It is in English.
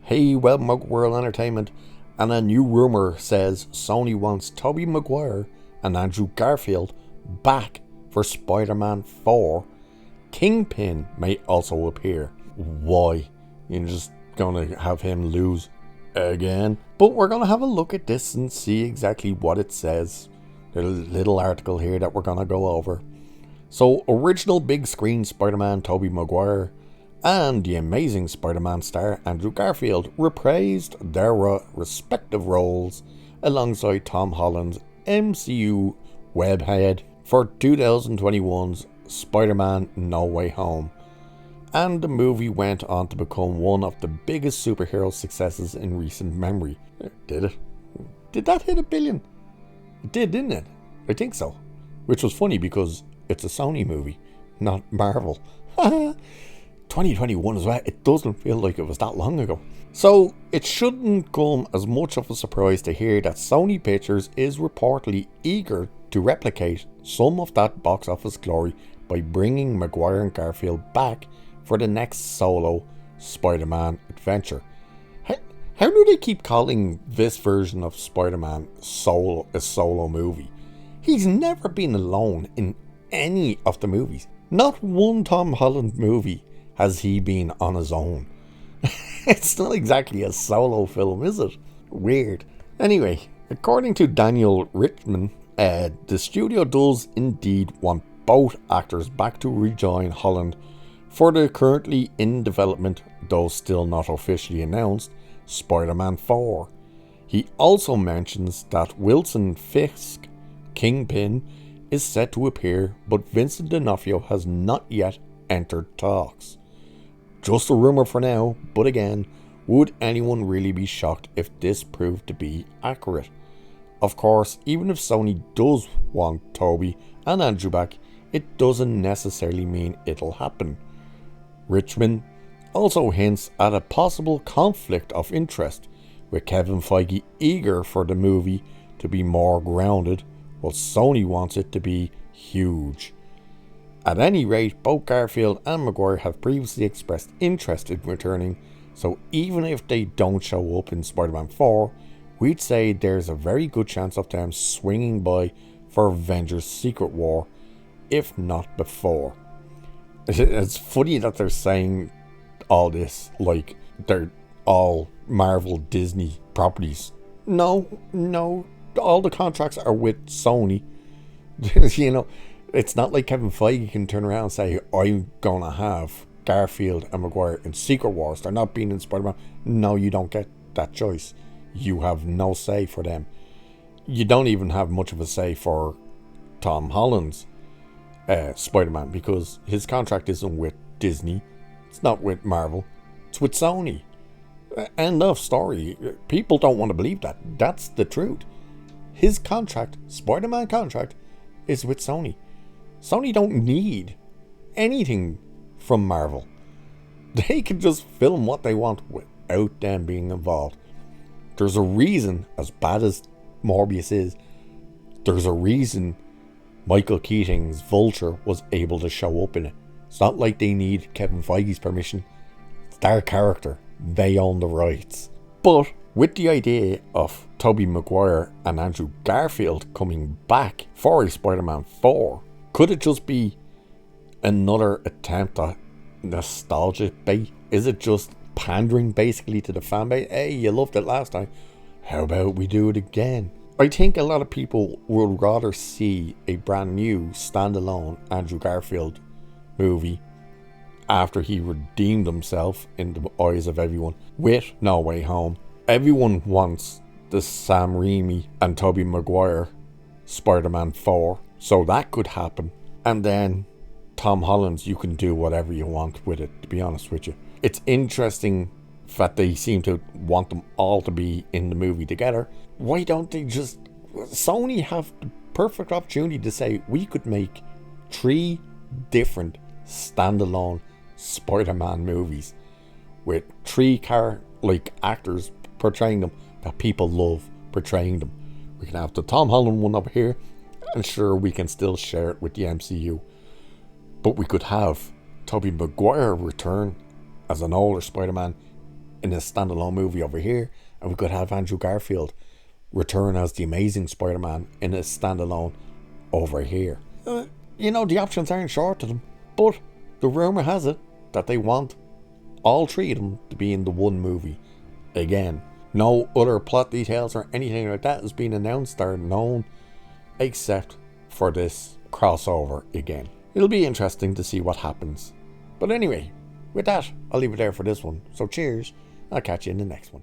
Hey, welcome to World Entertainment, and a new rumour says Sony wants Tobey Maguire and Andrew Garfield back for Spider-Man 4. Kingpin may also appear. Why? You're just gonna have him lose again? But we're gonna have a look at this and see exactly what it says. There's a little article here that we're gonna go over. So, original big screen Spider-Man Tobey Maguire and the Amazing Spider-Man star Andrew Garfield reprised their respective roles alongside Tom Holland's MCU webhead for 2021's Spider-Man No Way Home, and the movie went on to become one of the biggest superhero successes in recent memory. Did it? Did that hit $1 billion? It did, didn't it? I think so. Which was funny because it's a Sony movie, not Marvel. 2021 as well. It doesn't feel like it was that long ago. So it shouldn't come as much of a surprise to hear that Sony Pictures is reportedly eager to replicate some of that box office glory by bringing Maguire and Garfield back for the next solo Spider-Man adventure. How do they keep calling this version of Spider-Man a solo movie? He's never been alone in any of the movies. Not one Tom Holland movie has he been on his own. It's not exactly a solo film, is it? Weird. Anyway, according to Daniel Richman, the studio does indeed want both actors back to rejoin Holland for the currently in development, though still not officially announced, Spider-Man 4. He also mentions that Wilson Fisk, Kingpin, is set to appear, but Vincent D'Onofrio has not yet entered talks. Just a rumour for now, but again, would anyone really be shocked if this proved to be accurate? Of course, even if Sony does want Tobey and Andrew back, it doesn't necessarily mean it'll happen. Richmond also hints at a possible conflict of interest, with Kevin Feige eager for the movie to be more grounded, while Sony wants it to be huge. At any rate, both Garfield and Maguire have previously expressed interest in returning, so even if they don't show up in Spider-Man 4, we'd say there's a very good chance of them swinging by for Avengers Secret War, if not before. It's funny that they're saying all this like they're all Marvel Disney properties. No, all the contracts are with Sony. You know, it's not like Kevin Feige can turn around and say, I'm going to have Garfield and Maguire in Secret Wars. They're not being in Spider-Man. No, you don't get that choice. You have no say for them. You don't even have much of a say for Tom Holland's Spider-Man, because his contract isn't with Disney. It's not with Marvel. It's with Sony. End of story. People don't want to believe that. That's the truth. His contract, Spider-Man contract, is with Sony. Sony don't need anything from Marvel. They can just film what they want without them being involved. There's a reason, as bad as Morbius is, there's a reason Michael Keaton's Vulture was able to show up in it. It's not like they need Kevin Feige's permission. It's their character. They own the rights. But with the idea of Tobey Maguire and Andrew Garfield coming back for a Spider-Man 4, could it just be another attempt at nostalgia bait? Is it just pandering basically to the fan base? Hey, you loved it last time. How about we do it again? I think a lot of people would rather see a brand new standalone Andrew Garfield movie after he redeemed himself in the eyes of everyone with No Way Home. Everyone wants the Sam Raimi and Tobey Maguire Spider-Man 4, so that could happen. And then Tom Holland's, you can do whatever you want with it, to be honest with you. It's interesting that they seem to want them all to be in the movie together. Why don't they just... Sony have the perfect opportunity to say, we could make 3 different standalone Spider-Man movies with 3 actors portraying them that people love portraying them. We can have the Tom Holland one up here, and sure, we can still share it with the MCU, but we could have Tobey Maguire return as an older Spider-Man in a standalone movie over here, and we could have Andrew Garfield return as the Amazing Spider-Man in a standalone over here. The options aren't short to them, but the rumour has it that they want all three of them to be in the one movie again. No other plot details or anything like that has been announced or known except for this crossover again. It'll be interesting to see what happens. But anyway, with that, I'll leave it there for this one. So cheers, I'll catch you in the next one.